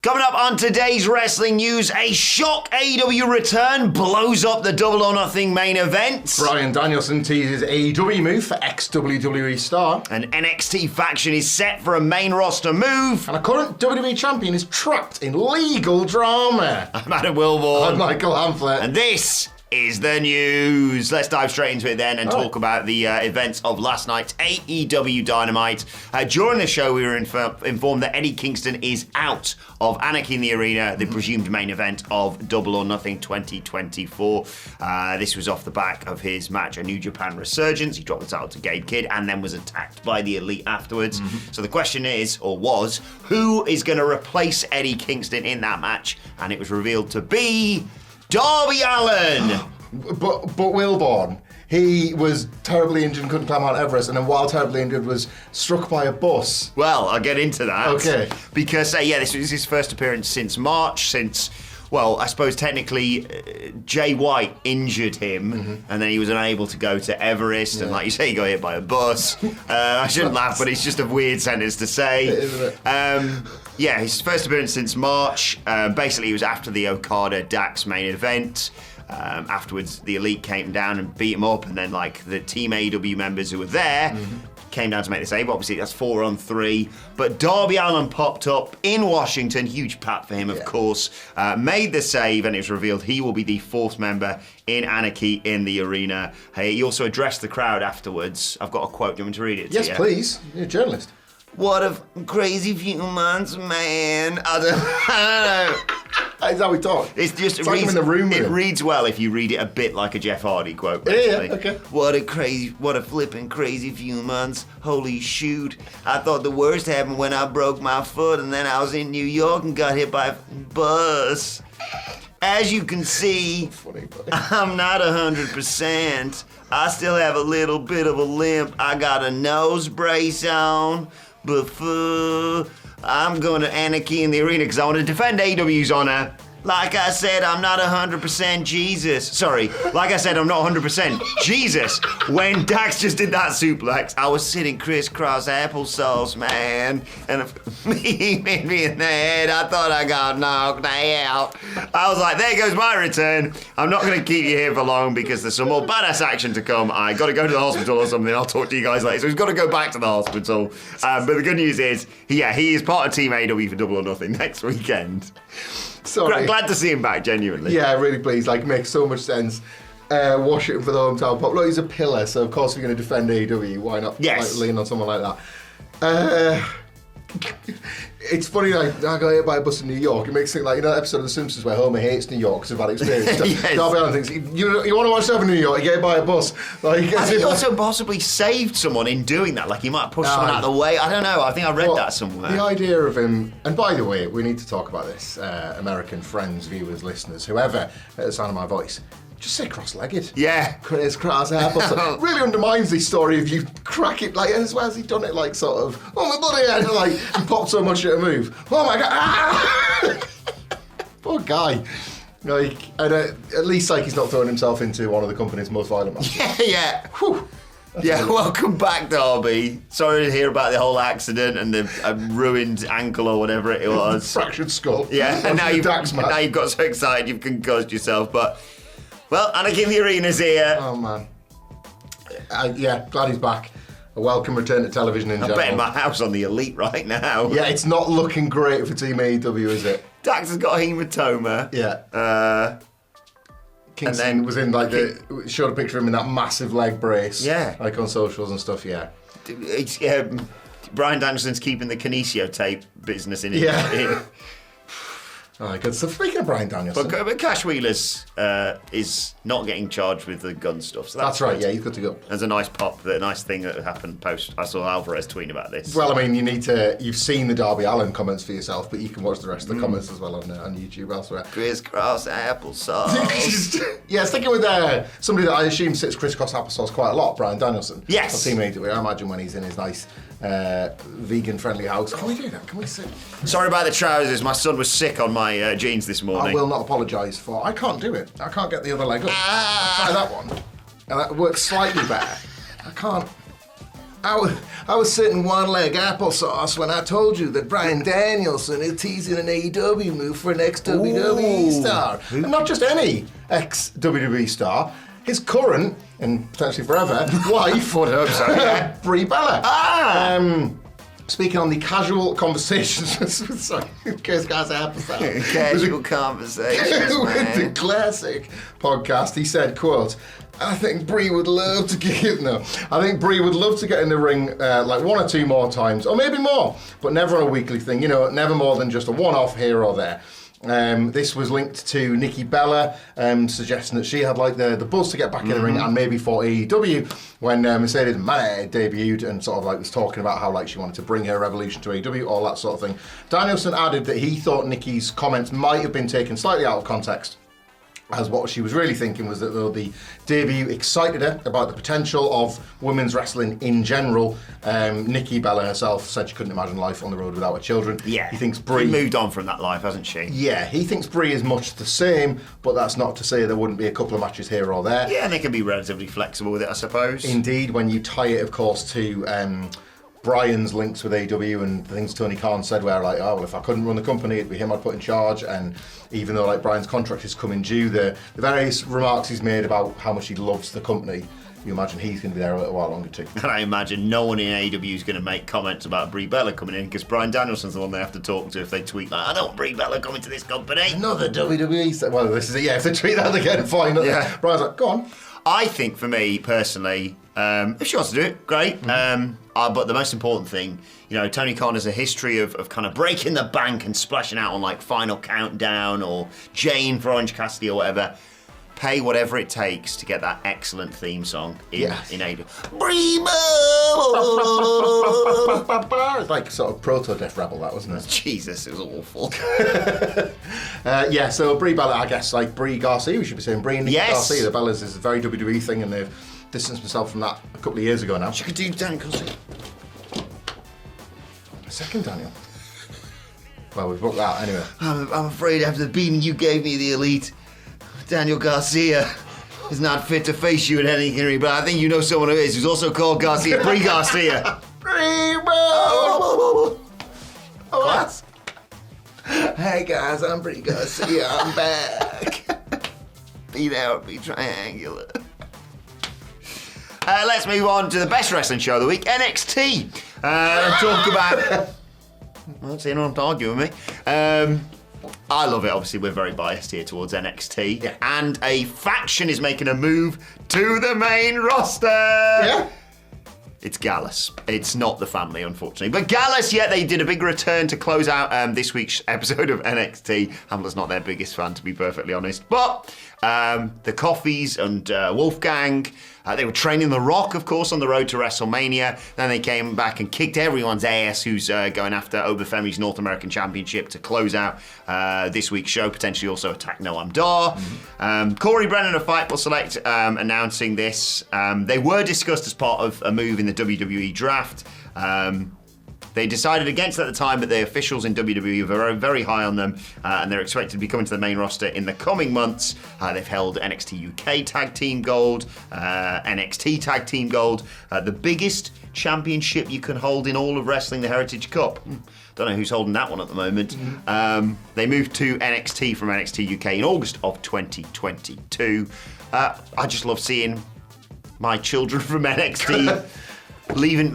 Coming up on today's wrestling news, a shock AEW return blows up the Double or Nothing main event. Bryan Danielson teases AEW move for ex-WWE star. An NXT faction is set for a main roster move. And a current WWE champion is trapped in legal drama. I'm Adam Wilborn. I'm Michael Hamflett. And this is the news. Let's dive straight into it then and talk about the events of last night's AEW Dynamite. During the show, we were informed that Eddie Kingston is out of Anarchy in the Arena, the presumed main event of Double or Nothing 2024. This was off the back of his match at New Japan Resurgence. He dropped the title to Gabe Kidd and then was attacked by the Elite afterwards. So the question is, or was, who is going to replace Eddie Kingston in that match? And it was revealed to be Darby Allin! But Wilborn, he was terribly injured and couldn't climb Mount Everest, and then while terribly injured was struck by a bus. Well, I'll get into that. Okay. Because, this was his first appearance since March, I suppose technically Jay White injured him and then he was unable to go to Everest and like you say, he got hit by a bus. I shouldn't laugh, but it's just a weird sentence to say. Isn't it? His first appearance since March. Basically, he was after the Okada-Dax main event. Afterwards, the Elite came down and beat him up, and then the Team AEW members who were there came down to make the save. Obviously, that's 4-on-3. But Darby Allin popped up in Washington. Huge pat for him, of course. Made the save, and it was revealed he will be the fourth member in Anarchy in the Arena. He also addressed the crowd afterwards. I've got a quote. Do you want me to read it? Yes, please. You're a journalist. What a crazy few months, man. I don't know. That's how we talk. It's like I'm in the room with It him. reads well if you read it a bit like a Jeff Hardy quote. Yeah, okay. What a flippin' crazy few months. Holy shoot. I thought the worst happened when I broke my foot and then I was in New York and got hit by a bus. As you can see, Funny, buddy. I'm not 100%. I still have a little bit of a limp. I got a nose brace on. Before I'm going to Anarchy in the Arena because I want to defend AEW's honor. Like I said, I'm not 100% Jesus. Sorry, like I said, I'm not 100% Jesus. When Dax just did that suplex, I was sitting crisscross applesauce, man. And he hit me in the head. I thought I got knocked out. I was like, there goes my return. I'm not going to keep you here for long because there's some more badass action to come. I got to go to the hospital or something. I'll talk to you guys later. So he's got to go back to the hospital. But the good news is, he is part of Team AEW for Double or Nothing next weekend. Sorry. Glad to see him back, genuinely. Yeah, really pleased. Makes so much sense. Washington for the hometown pop. Look, he's a pillar, so of course we're going to defend AEW. Why not lean on someone like that? It's funny, I got hit by a bus in New York. It makes it like, that episode of The Simpsons where Homer hates New York because of bad experience. Yes. Darby Allin thinks, you want to watch stuff in New York, you get hit by a bus. Has he also possibly saved someone in doing that? He might push someone out of the way. I don't know. I think I read that somewhere. The idea of him, and by the way, we need to talk about this, American friends, viewers, listeners, whoever at the sound of my voice. Just say cross-legged. Yeah. Crisscross applesauce. Really undermines the story if you crack it, as well as he done it, oh my bloody head, he popped so much at a move. Oh my God, ah! Poor guy. And at least, he's not throwing himself into one of the company's most violent matches. Yeah. Whew. Welcome back, Darby. Sorry to hear about the whole accident and the ruined ankle or whatever it was. Fractured skull. Yeah, and now you've now got so excited you've concussed yourself, but... Well, Anarchy in the Arena's here. Oh, man. Glad he's back. A welcome return to television in general. I'm betting my house on the Elite right now. Yeah, it's not looking great for Team AEW, is it? Dax has got a hematoma. Yeah. Kingston was in, showed a picture of him in that massive leg brace. Yeah. On socials and stuff, yeah. Bryan Danielson's keeping the kinesio tape business in it. Yeah. Oh, good stuff. Speaking of Bryan Danielson. But Cash Wheeler's is not getting charged with the gun stuff. So that's right, yeah, he's good to go. There's a nice nice thing that happened post. I saw Alvarez tweeting about this. Well, you've seen the Darby Allin comments for yourself, but you can watch the rest of the comments as well on YouTube elsewhere. Crisscross applesauce. Yeah, sticking with somebody that I assume sits crisscross applesauce quite a lot, Bryan Danielson. Yes. Team AEW. I imagine when he's in his nice vegan-friendly house. Can we do that? Can we sit? Sorry about the trousers. My son was sick on my jeans this morning. I will not apologise for. I can't do it. I can't get the other leg up. Try that one. And that works slightly better. I can't. I was sitting one-leg applesauce when I told you that Bryan Danielson is teasing an AEW move for an ex-WWE star. And not just any ex-WWE star, his current, and potentially forever, wife, Brie Bella. Speaking on the casual conversations, sorry, casual conversations, man. With the classic podcast, he said, quote, I think Brie would love to get in the ring like one or two more times, or maybe more, but never on a weekly thing, never more than just a one-off here or there. This was linked to Nikki Bella, suggesting that she had like the buzz to get back in the ring, and maybe for AEW when Mercedes Moné debuted and sort of like was talking about how like she wanted to bring her revolution to AEW, all that sort of thing. Danielson added that he thought Nikki's comments might have been taken slightly out of context, as what she was really thinking was that though the debut excited her about the potential of women's wrestling in general. Nikki Bella herself said she couldn't imagine life on the road without her children. Yeah, he thinks Brie moved on from that life, hasn't she? Yeah, he thinks Brie is much the same, but that's not to say there wouldn't be a couple of matches here or there. Yeah, and they can be relatively flexible with it, I suppose. Indeed, when you tie it, of course, to Bryan's links with AEW and the things Tony Khan said where like, oh, well, if I couldn't run the company, it'd be him I'd put in charge. And even though like Bryan's contract is coming due, the various remarks he's made about how much he loves the company, you imagine he's going to be there a little while longer too. And I imagine no one in AEW is going to make comments about Brie Bella coming in, because Bryan Danielson's the one they have to talk to if they tweet like, I don't want Brie Bella coming to this company. Another WWE. Well, this is it. Yeah, if they tweet that again, fine. Yeah. Bryan's like, go on. I think for me personally, if she wants to do it, great. But the most important thing, Tony Khan has a history of kind of breaking the bank and splashing out on like Final Countdown or Jane for Orange Cassidy or whatever. Pay whatever it takes to get that excellent theme song in AEW. It's like sort of proto-Death Rebel, that, wasn't it? Jesus, it was awful. So Brie Bella, I guess, like Brie Garcia, we should be saying Brie and Nikki Yes. Garcia. The Bellas is a very WWE thing, and they've distanced themselves from that a couple of years ago now. She could do Daniel Garcia. A second, Daniel. Well, we've booked that anyway. I'm afraid after the beating you gave me, the Elite, Daniel Garcia is not fit to face you at any degree, but I think you know someone who is, who's also called Garcia. Brie Garcia. Class. Hey guys, I'm Brie Garcia. I'm back. Be there or be triangular. Let's move on to the best wrestling show of the week, NXT. Talk about... I don't see anyone to argue with me. I love it. Obviously, we're very biased here towards NXT. Yeah. And a faction is making a move to the main roster. Yeah. It's Gallus. It's not the family, unfortunately. But Gallus, they did a big return to close out this week's episode of NXT. Hamlet's not their biggest fan, to be perfectly honest. But the Coffees and Wolfgang, they were training The Rock, of course, on the road to WrestleMania. Then they came back and kicked everyone's ass who's going after Obafemi's North American Championship to close out this week's show, potentially also attack Noam Dar. Corey Brennan of Fightful Select announcing this. They were discussed as part of a move in the WWE draft. They decided against it at the time, but the officials in WWE were very, very high on them, and they're expected to be coming to the main roster in the coming months. They've held NXT UK Tag Team Gold, NXT Tag Team Gold, the biggest championship you can hold in all of wrestling, the Heritage Cup. Don't know who's holding that one at the moment. They moved to NXT from NXT UK in August of 2022. I just love seeing my children from NXT leaving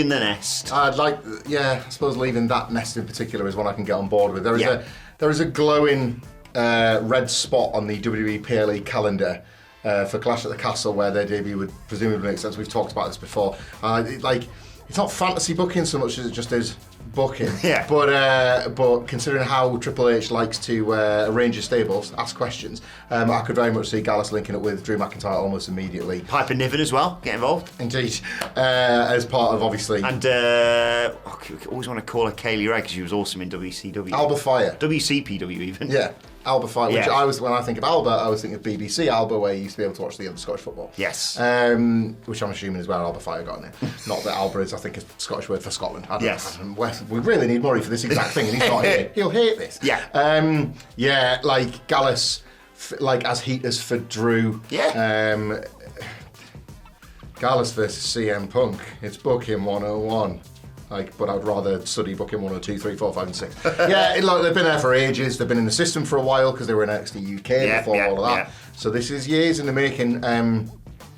the nest. I'd like, I suppose leaving that nest in particular is one I can get on board with. There is a glowing red spot on the WWE PLE calendar for Clash at the Castle where their debut would presumably make sense. We've talked about this before. It's not fantasy booking so much as it just is booking. Yeah. But considering how Triple H likes to arrange his stables, ask questions, I could very much see Gallus linking up with Drew McIntyre almost immediately. Piper Niven as well, get involved. Indeed. As part of, obviously... And I always want to call her Kaylee Ray because she was awesome in WCW. Alba Fire. WCPW even. Yeah. Alba Fire, which when I think of Alba, I was thinking of BBC Alba, where you used to be able to watch the other Scottish football. Yes. Which I'm assuming is where Alba Fire got in it. Not that Alba is, I think, a Scottish word for Scotland. Yes. We really need Murray for this exact thing, and he's not here. He'll hate this. Yeah. Like Gallus, as heat as for Drew. Yeah. Gallus versus CM Punk. It's Booking 101. But I'd rather study Booking 102, 3, 4, 5 and 6. Yeah, they've been there for ages. They've been in the system for a while because they were in NXT UK before all of that. Yeah. So this is years in the making.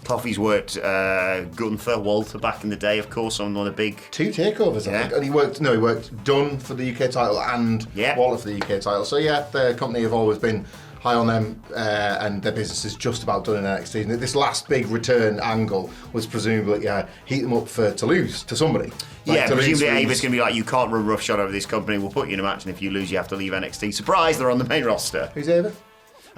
Toffee's worked Gunther Walter back in the day, of course, on one of the big... 2 takeovers, I think. And he worked Dunn for the UK title and Walter for the UK title. So yeah, the company have always been high on them, and their business is just about done in NXT. And this last big return angle was presumably heat them up to lose to somebody. Presumably Ava's going to be like, you can't run roughshod over this company, we'll put you in a match, and if you lose, you have to leave NXT. Surprise, they're on the main roster. Who's Ava?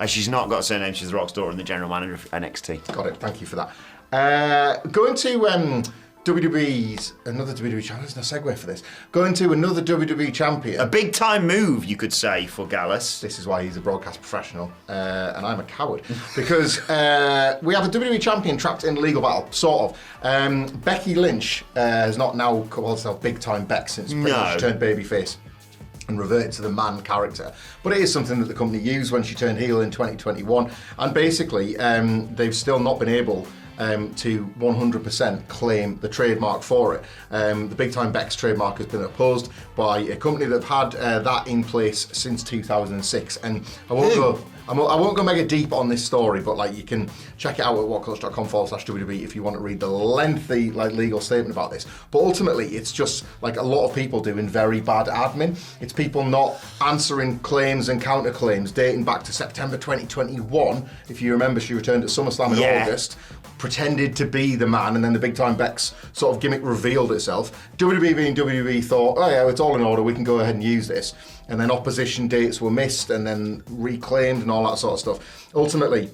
She's not got a surname, she's the Rock's daughter and the general manager of NXT. Got it, thank you for that. Going to WWE's, another WWE champion, there's no segue for this. Going to another WWE champion. A big time move, you could say, for Gallus. This is why he's a broadcast professional, and I'm a coward. Because we have a WWE champion trapped in a legal battle, sort of. Becky Lynch has not now called herself Big Time Beck since pretty much turned babyface and reverted to the man character. But it is something that the company used when she turned heel in 2021. And basically, they've still not been able to 100% claim the trademark for it. The Big Time Beck's trademark has been opposed by a company that have had that in place since 2006. And I won't go mega deep on this story, but you can check it out at whatculture.com/WWE if you want to read the lengthy legal statement about this. But ultimately, it's just a lot of people doing very bad admin. It's people not answering claims and counterclaims dating back to September 2021. If you remember, she returned at SummerSlam in August, pretended to be the man, and then the Big Time Beck's sort of gimmick revealed itself. WWE being WWE thought, oh yeah, it's all in order, we can go ahead and use this. And then opposition dates were missed and then reclaimed and all that sort of stuff. Ultimately,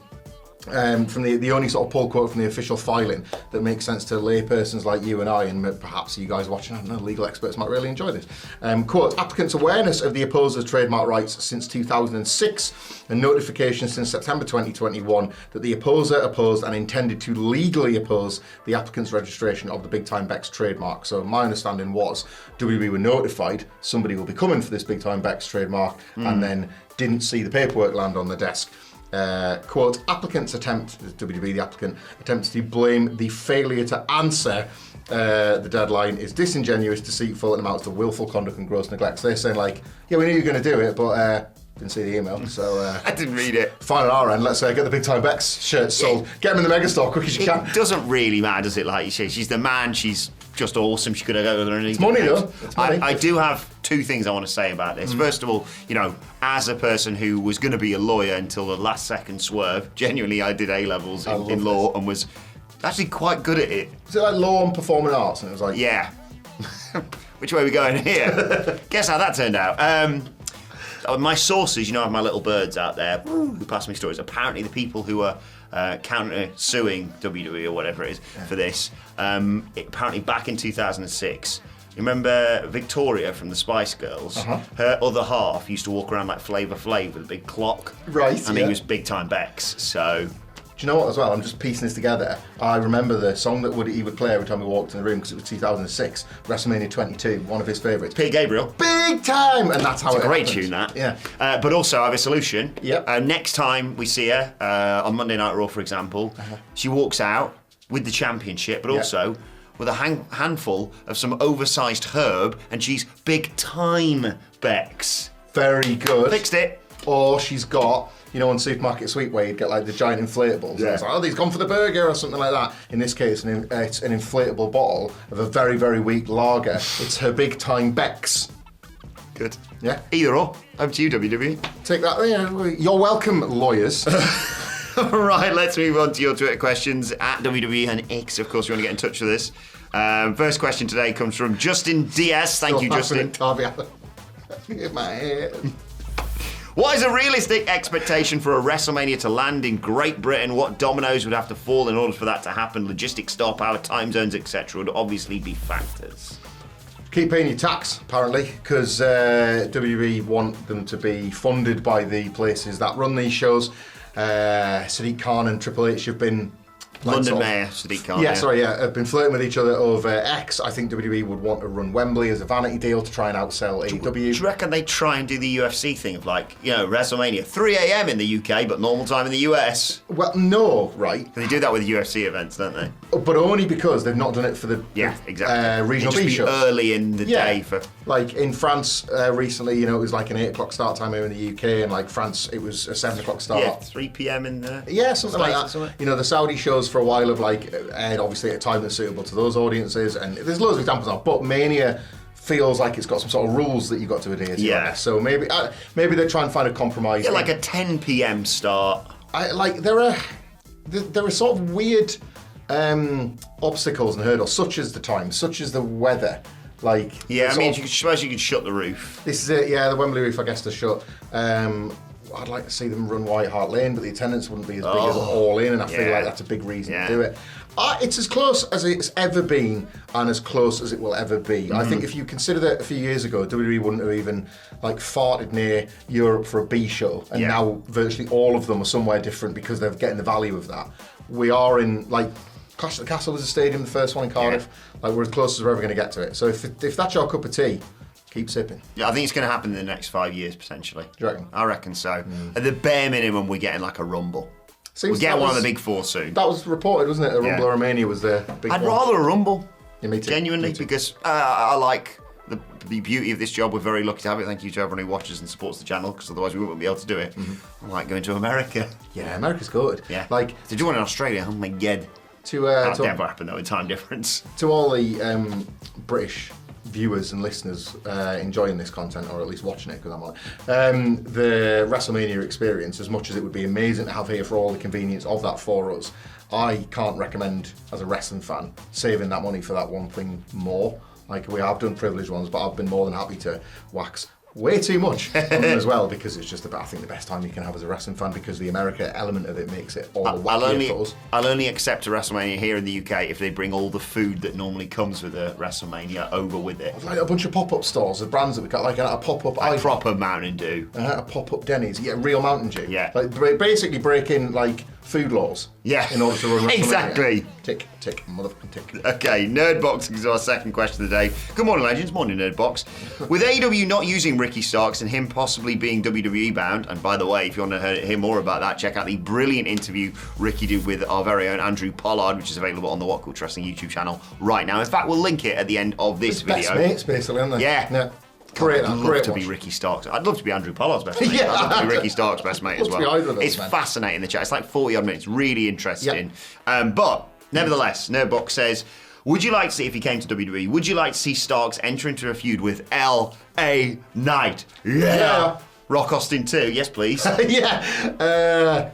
from the only sort of pull quote from the official filing that makes sense to laypersons like you and I, and perhaps you guys watching, I don't know, legal experts might really enjoy this. Quote, applicants' awareness of the opposer's trademark rights since 2006 and notification since September 2021 that the opposer opposed and intended to legally oppose the applicant's registration of the Big Time Beck's trademark. So my understanding was WWE were notified somebody will be coming for this Big Time Beck's trademark and then didn't see the paperwork land on the desk. Quote, applicants WWE, the applicant, attempts to blame the failure to answer the deadline is disingenuous, deceitful, and amounts to willful conduct and gross neglect. So they're saying yeah, we knew you were going to do it, but didn't see the email, so... I didn't read it. Fine on our end, let's get the Big Time Beck's shirts sold. Get them in the megastore quick as you can. It doesn't really matter, does it? Like you say, she's the man, she's just awesome, she could have got her own. It's money, though. It's money. I do have 2 things I want to say about this. First of all, as a person who was going to be a lawyer until the last second swerve, genuinely I did A-levels in law and was actually quite good at it. Is it like law and performing arts? And it was yeah. Which way are we going here? Guess how that turned out. My sources, I have my little birds out there who pass me stories. Apparently the people who are counter-suing WWE or whatever it is for this, apparently back in 2006, you remember Victoria from the Spice Girls? Her other half used to walk around like Flavor Flav with a big clock. Right, and he was Big Time Beck's, so... Do you know what as well? I'm just piecing this together. I remember the song that he would play every time we walked in the room because it was 2006, WrestleMania 22, one of his favourites. Peter Gabriel. Big time! And that's how it's a great tune, that. Yeah. But also, I have a solution. Yep. Next time we see her, on Monday Night Raw, for example, she walks out with the championship, but also with a handful of some oversized herb, and she's Big Time Beck's. Very good. Fixed it. Or she's got... on Supermarket Sweep where you'd get the giant inflatables. Yeah. And it's these gone for the burger or something like that. In this case, it's an inflatable bottle of a very, very weak lager. It's her Big Time Beck's. Good. Yeah. Either or. Over to you, WWE. Take that. You're welcome, lawyers. Right, let's move on to your Twitter questions at WWE and X. Of course, you want to get in touch with us. First question today comes from Justin Diaz. Thank you, Justin. In my head. What is a realistic expectation for a WrestleMania to land in Great Britain? What dominoes would have to fall in order for that to happen? Logistics, star power, time zones, etc. would obviously be factors. Keep paying your tax, apparently, because WWE want them to be funded by the places that run these shows. Sadiq Khan and Triple H have been London Mayor Sadiq Khan. Have been flirting with each other over X. I think WWE would want to run Wembley as a vanity deal to try and outsell AEW. Do you reckon they try and do the UFC thing of WrestleMania 3 a.m. in the UK but normal time in the US? Well, no, right. They do that with UFC events, don't they? But only because they've not done it for the regional B shows. Early in the day for. Like in France recently, it was like an 8 o'clock start time here in the UK, and like France, it was a 7 o'clock start. Yeah, 3 p.m. in the. Yeah, something like that. The Saudi shows for a while have aired obviously at a time that's suitable to those audiences, and there's loads of examples of. But Mania feels like it's got some sort of rules that you've got to adhere to. Yeah. So maybe they try and find a compromise. Yeah, like a 10 p.m. start. There are sort of weird obstacles and hurdles, such as the time, such as the weather. I suppose you could shut the roof. This is it, the Wembley roof, I guess, to shut. I'd like to see them run White Hart Lane, but the attendance wouldn't be as big as All In, and I feel like that's a big reason to do it. It's as close as it's ever been, and as close as it will ever be. I think if you consider that a few years ago, WWE wouldn't have even farted near Europe for a B show, and now virtually all of them are somewhere different because they're getting the value of that. We are in Clash at the Castle was a stadium, the first one in Cardiff. We're as close as we're ever going to get to it. So if that's your cup of tea, keep sipping. Yeah, I think it's going to happen in the next 5 years, potentially. Do you reckon? I reckon so. At the bare minimum, we're getting a Rumble. We'll get one of the big four soon. That was reported, wasn't it? A Rumble or Mania was the big one. I'd rather a Rumble. Yeah, me too. Genuinely, because I like the beauty of this job. We're very lucky to have it. Thank you to everyone who watches and supports the channel, because otherwise we wouldn't be able to do it. I like going to America. Yeah, America's good. Yeah. To do one in Australia, oh my God. That'll never happen though, in time difference. To all the British viewers and listeners enjoying this content, or at least watching it, because I'm on it, the WrestleMania experience, as much as it would be amazing to have here for all the convenience of that for us, I can't recommend, as a wrestling fan, saving that money for that one thing more. We have done privileged ones, but I've been more than happy to wax way too much on them as well, because it's just I think the best time you can have as a wrestling fan, because the America element of it makes it all the wackier for us. I'll only accept a WrestleMania here in the UK if they bring all the food that normally comes with a WrestleMania over with it. A bunch of pop-up stores of brands that we've got, a pop-up... proper Mountain Dew. A pop-up Denny's. Yeah, real Mountain Dew. Yeah. Basically breaking, food laws. Yeah. In order to run WrestleMania. Exactly. Tick, motherfucking tick. Okay, Nerd Boxing is our second question of the day. Good morning, legends. Morning, Nerd Box. With AEW not using Ricky Starks and him possibly being WWE bound, and by the way, if you want to hear more about that, check out the brilliant interview Ricky did with our very own Andrew Pollard, which is available on the What Culture Wrestling YouTube channel right now. In fact, we'll link it at the end of this video. Best mates, basically, aren't they? Yeah. Great, I'd love to be Ricky Starks. I'd love to be Andrew Pollard's best mate. I'd love to be Ricky Starks' best mate as well. It's fascinating, the chat. It's 40 odd minutes. Really interesting. But nevertheless, Nerdbox says, would you like to see, if he came to WWE, would you like to see Starks enter into a feud with L.A. Knight? Yeah. Rock Austin too. Yes, please. Yeah.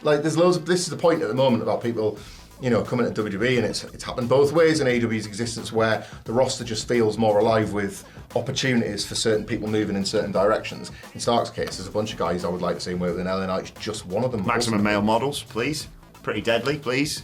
There's loads of... This is the point at the moment about people... coming to WWE, and it's happened both ways in AEW's existence, where the roster just feels more alive with opportunities for certain people moving in certain directions. In Stark's case, there's a bunch of guys I would like to see him work with, and LA Knight's just one of them. Maximum male models, please. Pretty deadly, please.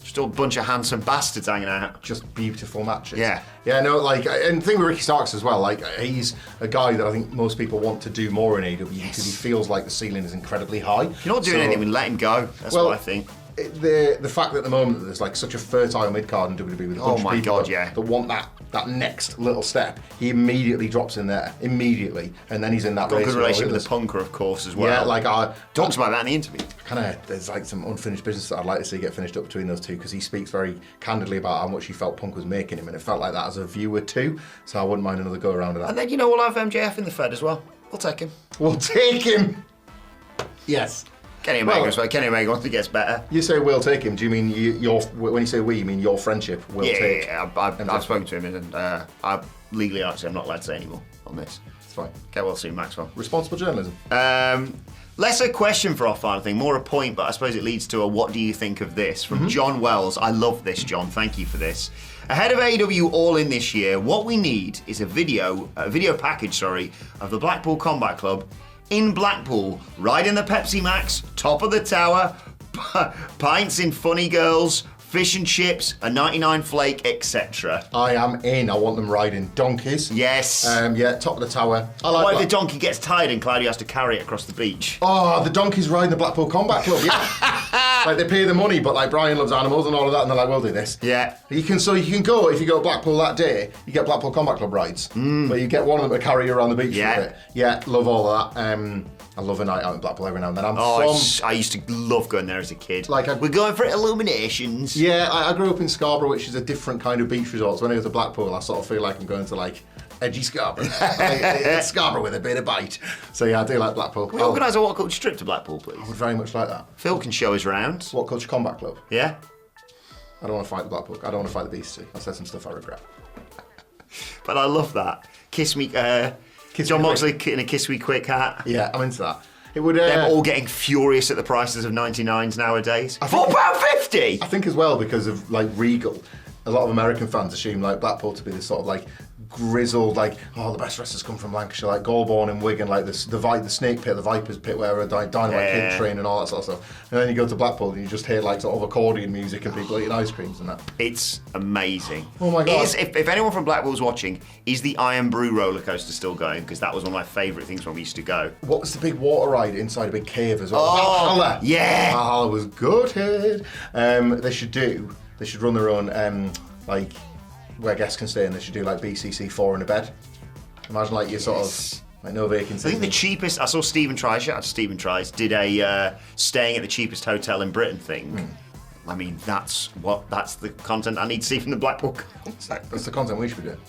Just a bunch of handsome bastards hanging out. Just beautiful matches. Yeah. Yeah, no, and the thing with Ricky Starks as well, he's a guy that I think most people want to do more in AEW, because he feels like the ceiling is incredibly high. If you're not doing anything, let him go. That's what I think. The fact that at the moment there's such a fertile mid-card in WWE with a bunch of people that want that next little step, he immediately drops in there, and then he's in that race. Got a good relationship with the Punker, of course, as well. Yeah, talks about that in the interview. There's some unfinished business that I'd like to see get finished up between those two, because he speaks very candidly about how much he felt Punk was making him, and it felt like that as a viewer too, so I wouldn't mind another go around of that. And then, we'll have MJF in the Fed as well. We'll take him. We'll take him! Yes. Kenny Omega, Kenny Omega once he gets better. You say we'll take him. Do you mean when you say we, you mean your friendship will take? Yeah. I've spoken to him, and I legally, actually, I'm not allowed to say anymore on this. It's fine. Okay, well, see you, Maxwell. Responsible journalism. Less a question for our final thing, more a point, but I suppose it leads to a what do you think of this? From John Wells. I love this, John. Thank you for this. Ahead of AEW All In this year, what we need is a video package, of the Blackpool Combat Club in Blackpool, riding the Pepsi Max, top of the tower, pints in Funny Girls, fish and chips, a 99 flake, etc. I am in. I want them riding donkeys. Yes. Yeah, top of the tower. I like What if the donkey gets tired and Claudio has to carry it across the beach? Oh, the donkeys riding the Blackpool Combat Club, yeah. Like, they pay the money, but like Bryan loves animals and all of that, and they're like, we'll do this. Yeah. You can go, if you go to Blackpool that day, you get Blackpool Combat Club rides. Where you get one of them to carry you around the beach for a bit. Yeah, love all of that. I love a night out in Blackpool every now and then. I used to love going there as a kid. We're going for Illuminations. Yeah, I grew up in Scarborough, which is a different kind of beach resort. So when I go to Blackpool, I sort of feel like I'm going to like edgy Scarborough. It's Scarborough with a bit of bite. So yeah, I do like Blackpool. Can we organise a What Culture trip to Blackpool, please? I would very much like that. Phil can show us round. What Culture Combat Club? Yeah. I don't want to fight the Blackpool. I don't want to fight the Beastie. I said some stuff I regret. But I love that. Kiss me, John Moxley in a Kiss Me Quick hat. Yeah, I'm into that. It would. Them all getting furious at the prices of 99s nowadays. £4.50. I think as well because of like Regal. A lot of American fans assume like Blackpool to be this sort of like grizzled, like, oh, the best wrestlers come from Lancashire, like Goulburn and Wigan, like the Snake Pit, the Vipers Pit, where Dynamite Kid train and all that sort of stuff. And then you go to Blackpool and you just hear like sort of accordion music and people eating ice creams and that. It's amazing. Oh my God. If anyone from Blackpool's watching, is the Iron Brew roller coaster still going? Because that was one of my favourite things when we used to go. What was the big water ride inside a big cave as well? Oh, Valhalla. Yeah. Valhalla was good. They should run their own like where guests can stay, and they should do like BCC 4 in a bed. Imagine like you sort of like no vacancies. I think the cheapest, I saw Stephen Tries, shout out to Stephen Tries, did a staying at the cheapest hotel in Britain thing. I mean, that's the content I need to see from the Blackpool. That's the content we should be doing.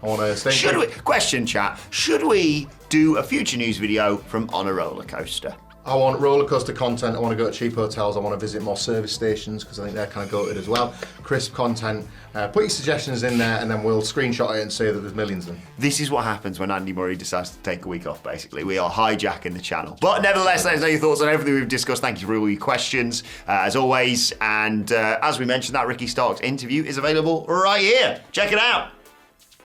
I want to stay. Question chat, should we do a future news video from On a Roller Coaster? I want roller coaster content. I want to go to cheap hotels. I want to visit more service stations because I think they're kind of goated as well. Crisp content. Put your suggestions in there, and then we'll screenshot it and say that there's millions of them. This is what happens when Andy Murray decides to take a week off. Basically, we are hijacking the channel. But nevertheless, let us know your thoughts on everything we've discussed. Thank you for all your questions, as always. And as we mentioned, that Ricky Starks interview is available right here. Check it out.